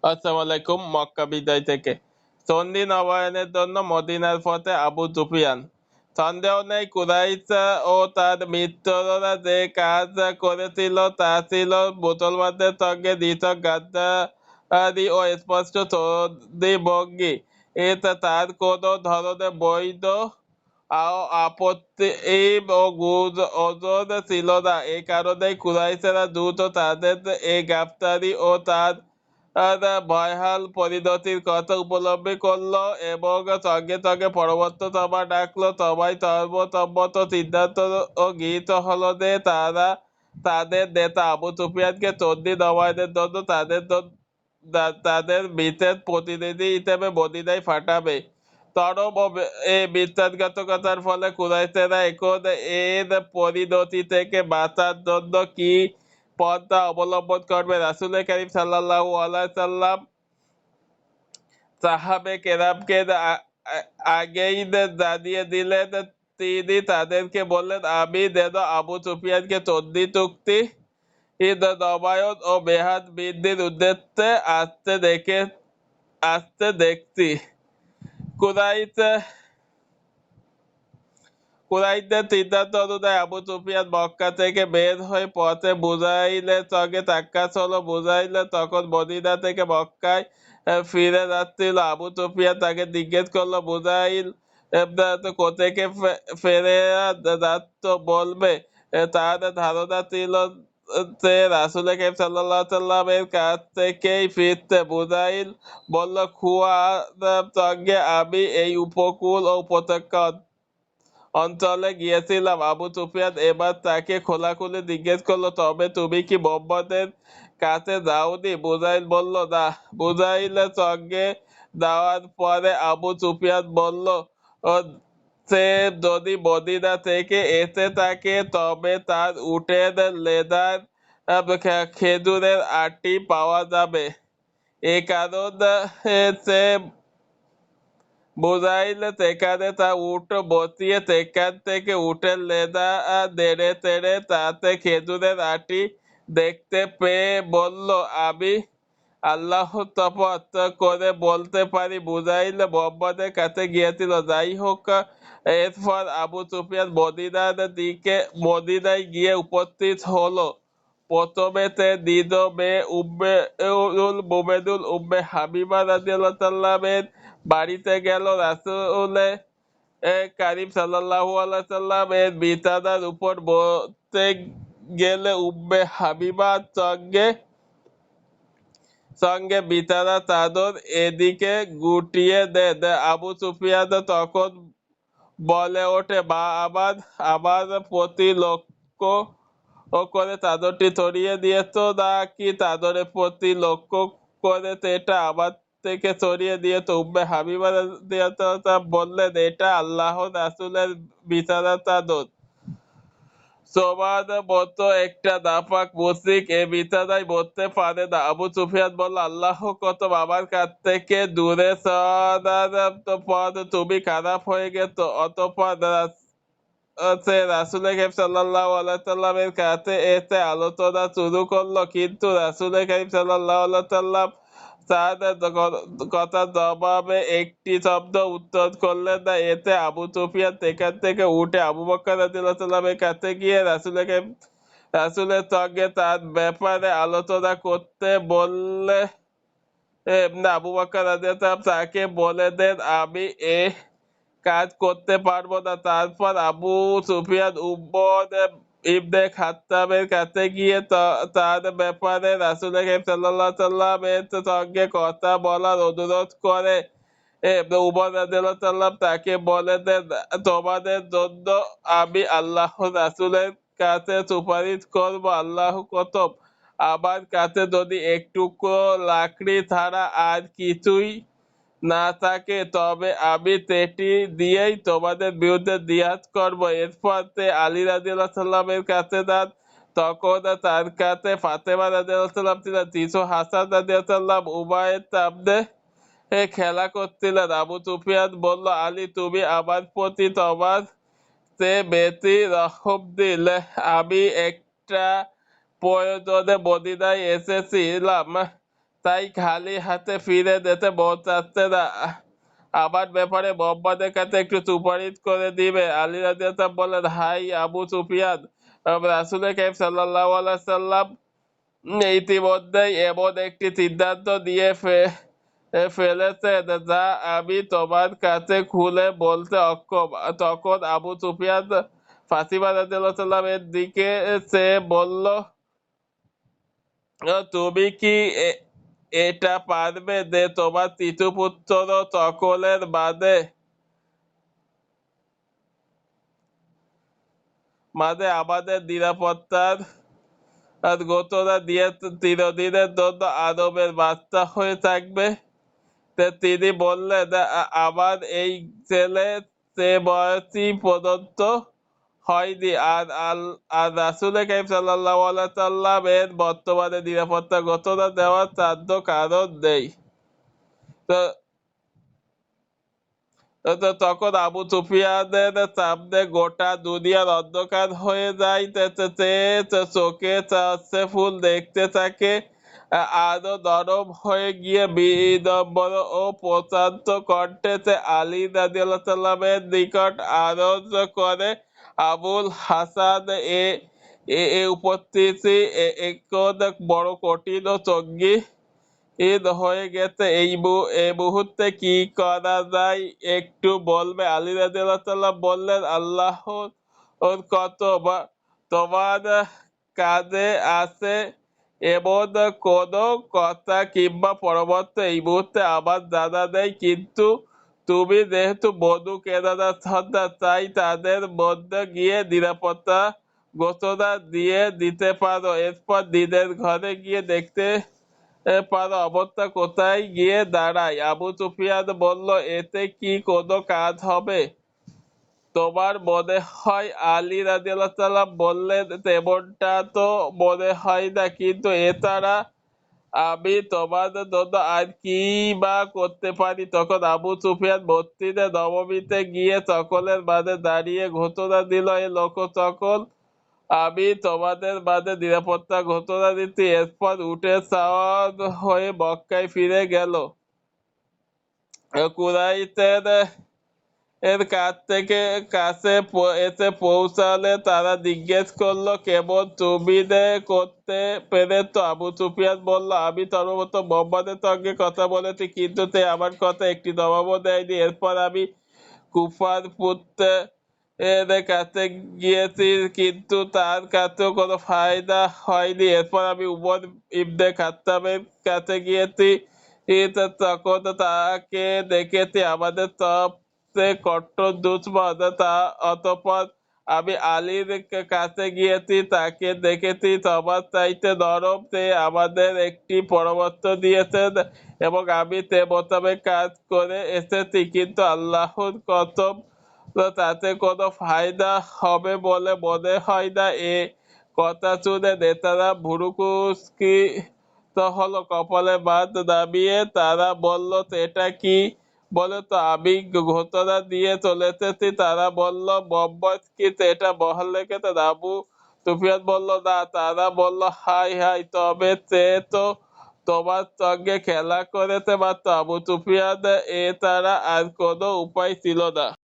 আসসালামু আলাইকুম। মক্কা বিজয় থেকে সন্ধি নবায়নের জন্য মদিনার পথে আবু সুফিয়ান। সন্দেহ নেই কুরাইশ ও তার মিত্ররা যে কাজ করেছিল তা ছিল মুসলমানদের সঙ্গে নিছক গাদ্দারি ও স্পষ্ট সন্ধিভঙ্গি। এতে তার কোনো ধরনের বৈধ আপত্তি ও ওজন ছিল না। এই কারণেই কুরাইশেরা দ্রুত তাদের এই গ্রেফতারি ও তার ভয়াল পরিণতির কথা উপলব্ধি করলো এবং সঙ্গে সঙ্গে পরবর্তী সভা ডাকলো। সবাই সর্বসম্মত সিদ্ধান্ত ও গৃহীত হলো যে তারা তাদের নেতা আবু সুফিয়ানকে সন্ধি নবায়নের জন্য তাদের বিশেষ প্রতিনিধি হিসেবে মদিনায় পাঠাবে। চরম এই বিশ্বাসঘাতকতার ফলে কুরাইশেরা এখন এর পরিণতি থেকে বাঁচার জন্য কি পন্থা অবলম্বন করবে? রাসূল করিম সাল্লাল্লাহু আলাইহি সাল্লাম সাহাবে কেরামকে আগেই জানিয়ে দিলেন। তিনি তাদেরকে বললেন, আমি যেন আবু সুফিয়ানকে সন্ধি চুক্তি নবায়ন ও মেয়াদ বৃদ্ধির উদ্দেশ্যে আসতে দেখছি। কুরাইশ কুরাইশদের সিদ্ধান্ত অনুযায়ী আবু সুফিয়ান মক্কা থেকে বের হয়ে পথে বুজাইলের সঙ্গে সাক্ষাৎ হলো। বুজাইল তখন মদিনা থেকে মক্কায় ফিরে যাচ্ছিল। আবু সুফিয়ান তাকে জিজ্ঞেস করলো, বুজাইল কোথেকে ফিরে যাচ্ছ বলবে? তার ধারণা ছিল সে রাসূল করিম সাল্লাল্লাহু আলাইহি সাল্লামের কাছ থেকেই ফিরছে। বুজাইল বলল, খুয়ার সঙ্গে আমি এই উপকূল ও উপত্যকা অঞ্চলে গিয়েছিলাম। আবু সুফিয়ান এবার তাকে খোলাখুলি জিজ্ঞেস করলো, তবে তুমি কি মোহাম্মদের কাছে যাওনি? বুজাইল বলল, না। বুজাইলের সঙ্গে যাওয়ার পরে আবু সুফিয়ান বলল, ও সে যদি মদিনা থেকে এসে থাকে তবে তার উটের লেদার খেজুরের আটি পাওয়া যাবে। এ কারণে সে বুজাইল সেখানে তার উট বসিয়ে সেখান থেকে উটের লেদা নেড়ে চেড়ে তাতে খেজুরের আটি দেখতে পেয়ে বলল, আমি আল্লাহর শপথ করে বলতে পারি বুজাইল মোহাম্মদের কাছে গিয়েছিল। যাই হোক, এরপর আবু সুফিয়ান মদিনায় গিয়ে উপস্থিত হলো। প্রথমে সে নিজ মেয়ে উম্মে হাবিবা রাদিয়াল্লাহু এর বাড়িতে গেল। রাসূলে কারীম সাল্লাল্লাহু আলাইহি সাল্লাম এর বিছানার উপর বসতে গেলে উম্মে হাবিবার সঙ্গে সঙ্গে বিছানার চাদর এদিকে গুটিয়ে দেন। আবু সুফিয়ান তখন বলে ওঠে, মা আমার, আমার প্রতি লক্ষ্য করে চাদরটি ছড়িয়ে দিয়েছো, নাকি চাদরের প্রতি লক্ষ্য করে এটা আমার থেকে ছড়িয়ে দিয়েছো? উম্মে হাবিবা রাদিয়াল্লাহু আনহা বললেন, এটা আল্লাহর রাসূলের বিছানার চাদর। তোমার মতো একটা নাপাক মুশরিক এ বিছানায় বসতে পারে না। আবু সুফিয়ান বলল, আল্লাহ কসম, আমার কাছ থেকে দূরে সরার পর তুমি খারাপ হয়ে গেছো। অতঃপর সে রাসূল করিম সাল্লাল্লাহু আলাইহি সাল্লামের কাছে এসে আলোচনা শুরু করলো, কিন্তু রাসূল করিম সাল্লাল্লাহু আলাইহি সাল্লাম তার কথার জবাবে একটি শব্দ উত্তর করলেন না। এতে আবু সুফিয়ান সেখান থেকে উঠে আবু বকর রাদিয়াল্লাহু সাল্লামের কাছে গিয়ে রাসূলের সঙ্গে তার ব্যাপারে আলোচনা করতে বললে আবু বকর রাদিয়াল্লাহু তাকে বলে দেন, আমি এ কাজ করতে পারবো না। তারপর আবু সুফিয়ান উমর ইবনে খাত্তাবের কাছে গিয়ে তার ব্যাপারে রাসূল করিম সাল্লাল্লাহু আলাইহি সাল্লামের সঙ্গে কথা বলার অনুরোধ করে। উমর রাদিয়াল্লাহু সাল্লাম তাকে বলে দেন, তোমাদের জন্য আমি আল্লাহর রাসূলের কাছে সুপারিশ করব। আল্লাহ কসম, আমার কাছে যদি একটুকু লাকড়ি ছাড়া আর কিছুই না থাকে তবে আমি সেটি দিয়েই তোমাদের বিরুদ্ধে জিহাদ করব। এরপর সে আলী রাদিয়াল্লাহু সাল্লামের কাছে যান। তখন তার কাছে ফাতেমা রাদিয়াল্লাহু সাল্লাম ছিলেন। শিশু হাসান রাদিয়াল্লাহু সাল্লাম উমায়ের সামনে খেলা করছিলেন। আবু সুফিয়ান বলল, আলী, তুমি আমার প্রতি তোমার সে বেশি রহম দিলে। আমি একটা প্রয়োজনে মদিনায় এসেছিলাম। তাই খালি হাতে ফিরে যেতে চাচ্ছে না। আমার ব্যাপারে মোহাম্মদের কাছে একটু সুপারিশ করে দিবে। আলী রাদিয়াল্লাহু বললেন, হাই আবু সুফিয়ান, রাসূল কারীম সাল্লাল্লাহু আলাইহি সাল্লাম ইতিমধ্যেই এমন একটি সিদ্ধান্ত দিয়ে ফেলেছেন যা আমি তোমার কাছে খুলে বলতে অক্ষম। তখন আবু সুফিয়ান ফাতিমা রাদিয়াল্লাহু এর দিকে চেয়ে বলল, তুমি কি এটা পারবে যে তোমার শিশুপুত্র সকলের মাঝে আমাদের নিরাপত্তার ঘোষণা দিয়ে চিরদিনের জন্য আরবের বাচ্চা হয়ে থাকবে? তিনি বললেন, আমার এই ছেলে সে বয়সী পর্যন্ত হয়নি, আর রাসূল কারীম সাল্লাল্লাহু আলাইহি সাল্লাম এর বর্তমানে নিরাপত্তা ঘোষণা দেওয়ার সাধ্য কারণ নেই। তখন আবু সুফিয়ানের সামনে গোটা দুনিয়ার অন্ধকার হয়ে যাইতেছে। চোখে চাচ্ছে ফুল দেখতে থাকে আরো নরম হয়ে গিয়ে বিনম্র ও প্রশান্ত কণ্ঠে আলী রাদিয়াল্লাহু সাল্লামের নিকট আরজ করে, আবুল হাসান, এ উপস্থিতি এখন বড় কঠিন ও সঙ্গী ঈদ হয়ে গেছে। এই মুহূর্তে কি করা যায় একটু বলবে? আলী রাদিয়াল্লাহু বললেন, আল্লাহর কসম, তোমার কাজে আছে এমন কোন কথা কিংবা পরামর্শ এই মুহূর্তে আমার জানা নেই, কিন্তু তুমি যেহেতু বনু কিনানার সন্তান, তাই তাদের মধ্যে গিয়ে নিরাপত্তা ঘোষণা দিয়ে দিতে পারো। এরপর নিজের ঘরে গিয়ে দেখতে পারো অবস্থা কোথায় গিয়ে দাঁড়ায়। আবু সুফিয়ান বলল, এতে কি কোনো কাজ হবে? তোমার মনে হয়? আলী রাদিয়াল্লাহু বললেন, তেমনটা তো মনে হয় না, কিন্তু এছাড়া আমি তোমার জন্য আর কি বা করতে পারি? তখন আবু সুফিয়ান মসজিদে নববীতে গিয়ে সকলের মাঝে দাঁড়িয়ে ঘোষণা দিল, এ লোক সকল, আমি তোমাদের মাঝে নিরাপত্তা ঘোষণা দিচ্ছি। এরপর উঠে সাওয়ার হয়ে মক্কায় ফিরে গেল। কুরাইশের এর কাছে এসে পৌঁছালে তারা জিজ্ঞেস করলো, কেমন তুমি করতে পেরেছ? আবু সুফিয়ান বলল, আমি সর্বপ্রথম মোহাম্মদের সঙ্গে কথা বলেছি, কিন্তু সে আমার কথা একটি জবাবও দেয়নি। এরপর আমি কুফার পুত্রের কাছে গিয়েছি, কিন্তু তার কাছেও কোনো ফায়দা হয়নি। এরপর আমি উমর ইবনে খাত্তাবের কাছে গিয়েছি, তখন তাকে দেখেছি আমাদের সবচেয়ে কট্টর দুশমন। অতঃপর আমি আলীর কাছে গিয়েছি, তাকে দেখেছি সবার চাইতে নরম। সে আমাদের একটি পরামর্শ দিয়েছেন এবং আমি সে মোতাবেক কাজ করে এসেছি, কিন্তু আল্লাহর কসম, তাতে কোনো ফায়দা হবে বলে মনে হয় না। এ কথা শুনে নেতারা ভুরু কুঁচকিত হলো, কপালে ভাঁজ নামিয়ে তারা বলল, এটা কি বলে তো? আমি ঘোষণা দিয়ে চলে এসেছি। তারা বলল, মোহাম্মদ কি এটা বহাল রেখেছেন? আবু সুফিয়ান বলল, না। তারা বলল, হায় হায়, তবে সে তো তোমার সঙ্গে খেলা করেছে মাত্র। আবু সুফিয়ান এ তারা আর কোনো উপায় ছিল না।